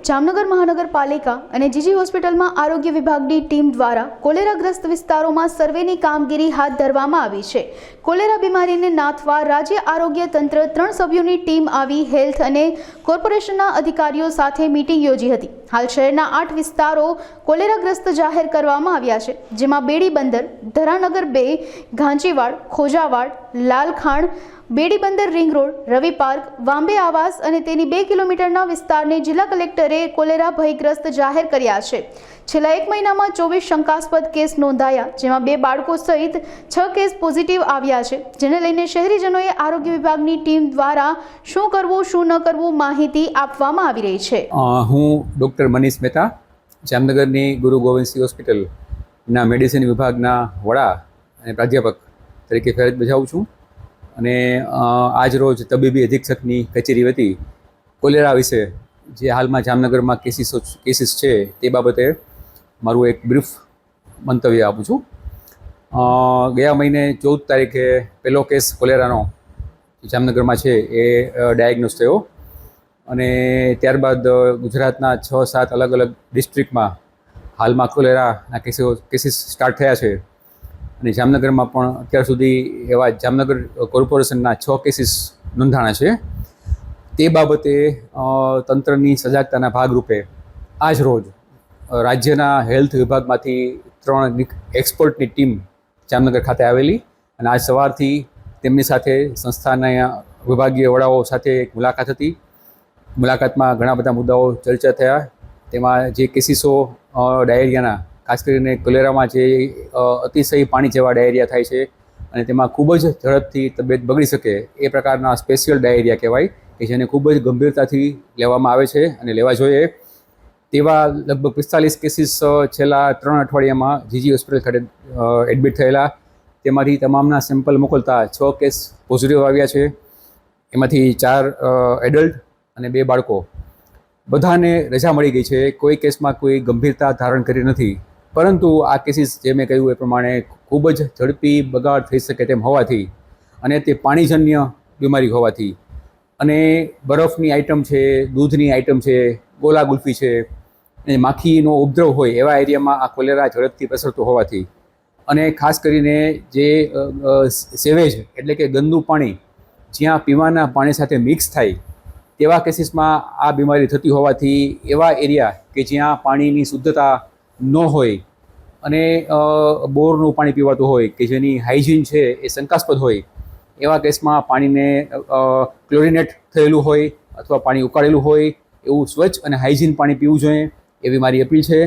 જામનગર મહાનગરપાલિકા અને જીજી હોસ્પિટલમાં આરોગ્ય વિભાગની ટીમ દ્વારા કોલેરાગ્રસ્ત વિસ્તારોમાં સર્વેની કામગીરી હાથ ધરવામાં આવી છે। કોલેરા બીમારીને નાથવા રાજ્ય આરોગ્ય તંત્ર 3 સભ્યોની ટીમ આવી હેલ્થ અને કોર્પોરેશનના અધિકારીઓ સાથે મીટિંગ યોજી હતી। હાલ શહેરના 8 વિસ્તારો કોલેરાગ્રસ્ત જાહેર કરવામાં આવ્યા છે, જેમાં બેડી બંદર, ધરાનગર 2, ઘાંચીવાડ, ખોજાવાડ, લાલખાણ, બેડી બંદર રિંગ રોડ, રવિ પાર્ક, વાંબે આવાસ અને તેની 2 કિલોમીટરના વિસ્તારને જિલ્લા કલેક્ટરે કોલેરા ભયગ્રસ્ત જાહેર કર્યા છે। છેલ્લા 1 મહિનામાં 24 શંકાસ્પદ કેસ નોંધાયા, જેમાં 2 બાળકો સહિત 6 કેસ પોઝિટિવ આવ્યા છે, જેને લઈને શહેરીજનોએ આરોગ્ય વિભાગની ટીમ દ્વારા શું કરવું શું ન કરવું માહિતી આપવામાં આવી રહી છે। હું ડૉક્ટર મનીષ મહેતા, જામનગરની ગુરુ ગોવિંદસિંહ હોસ્પિટલના મેડિસિન વિભાગના વડા અને પ્રાધ્યાપક તરીકે ફરજ બજાવું છું અને આજ રોજ તબીબી અધિક્ષકની કચેરી વતી કોલેરા વિશે જે હાલમાં જામનગરમાં કેસીસ છે તે બાબતે મારું એક બ્રીફ મંતવ્ય આપું છું। ગયા મહિને 14 તારીખે પહેલો કેસ કોલેરાનો જામનગરમાં છે એ ડાયગ્નોસ થયો અને ત્યારબાદ ગુજરાતના 6-7 અલગ અલગ ડિસ્ટ્રિક્ટમાં હાલમાં કોલેરાના કેસીસ સ્ટાર્ટ થયા છે અને જામનગરમાં પણ અત્યાર સુધી એવા જામનગર કોર્પોરેશનના 6 કેસીસ નોંધાણા છે। તે બાબતે તંત્રની સજાગતાના ભાગરૂપે આજ રોજ રાજ્યના હેલ્થ વિભાગમાંથી 3 એક્સપર્ટની ટીમ જામનગર ખાતે આવેલી અને આજ સવારથી તેમની સાથે સંસ્થાના વિભાગીય વડાઓ સાથે એક મુલાકાત હતી। મુલાકાતમાં ઘણા બધા મુદ્દાઓ ચર્ચા થયા। તેમાં જે કેસીસો ડાયેરિયાના, ખાસ કરીને કોલેરામાં જે અતિશય પાણી જેવા ડાયેરિયા થાય છે અને તેમાં ખૂબ જ ઝડપથી તબિયત બગડી શકે એ પ્રકારના સ્પેશિયલ ડાયેરિયા કહેવાય કે જેને ખૂબ જ ગંભીરતાથી લેવામાં આવે છે અને લેવા જોઈએ, તેવા લગભગ 45 કેસીસ છેલ્લા 3 અઠવાડિયામાં જીજી હોસ્પિટલ ખાતે એડમિટ થયેલા। તેમાંથી તમામના સેમ્પલ મોકલતા 6 કેસ પોઝિટિવ આવ્યા છે। એમાંથી 4 એડલ્ટ અને 2 બાળકો, બધાને રજા મળી ગઈ છે। કોઈ કેસમાં કોઈ ગંભીરતા ધારણ કરી નથી, પરંતુ આ કેસીસ જે મેં કહ્યું એ પ્રમાણે ખૂબ જ ઝડપી બગાડ થઈ શકે તેમ હોવાથી અને તે પાણીજન્ય બીમારી હોવાથી અને બરફની આઇટમ છે, દૂધની આઇટમ છે, ગોલા ગુલ્ફી છે અને માખીનો ઉપદ્રવ હોય એવા એરિયામાં આ કોલેરા ઝડપથી પ્રસરતો હોવાથી અને ખાસ કરીને જે સેવેજ એટલે કે ગંદુ પાણી જ્યાં પીવાના પાણી સાથે મિક્સ થાય તેવા કેસીસમાં આ બીમારી થતી હોવાથી એવા એરિયા કે જ્યાં પાણીની શુદ્ધતા ન હોય અને બોરનું પાણી પીવાતું હોય કે જેની હાઇજીન છે એ શંકાસ્પદ હોય એવા કેસમાં પાણીને ક્લોરિનેટ થયેલું હોય અથવા પાણી ઉકાળેલું હોય એવું સ્વચ્છ અને હાઇજીન પાણી પીવું જોઈએ એવી મારી અપીલ છે।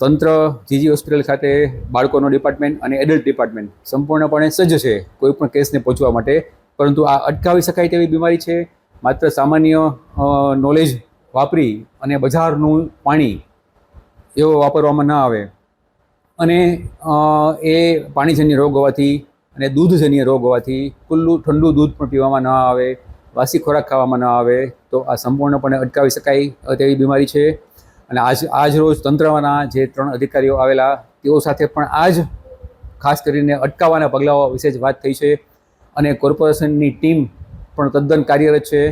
તંત્ર જીજી હોસ્પિટલ ખાતે બાળકોનો ડિપાર્ટમેન્ટ અને એડલ્ટ ડિપાર્ટમેન્ટ સંપૂર્ણપણે સજ્જ છે કોઈપણ કેસને પહોંચવા માટે, પરંતુ આ અટકાવી શકાય તેવી બીમારી છે। માત્ર સામાન્ય નોલેજ વાપરી અને બજારનું પાણી એવો વાપરવામાં ન આવે અને એ પાણીજન્ય રોગ હોવાથી અને દૂધજન્ય રોગ હોવાથી ખુલ્લું ઠંડુ દૂધ પણ પીવામાં ન આવે, વાસી ખોરાક ખાવામાં ન આવે, તો આ સંપૂર્ણપણે અટકાવી શકાય તેવી બીમારી છે। અને આજ રોજ તંત્રના જે 3 અધિકારીઓ આવેલા તેઓ સાથે પણ આ જ ખાસ કરીને અટકાવવાના પગલાઓ વિશે જ વાત થઈ છે અને કોર્પોરેશનની ટીમ પણ તદ્દન કાર્યરત છે।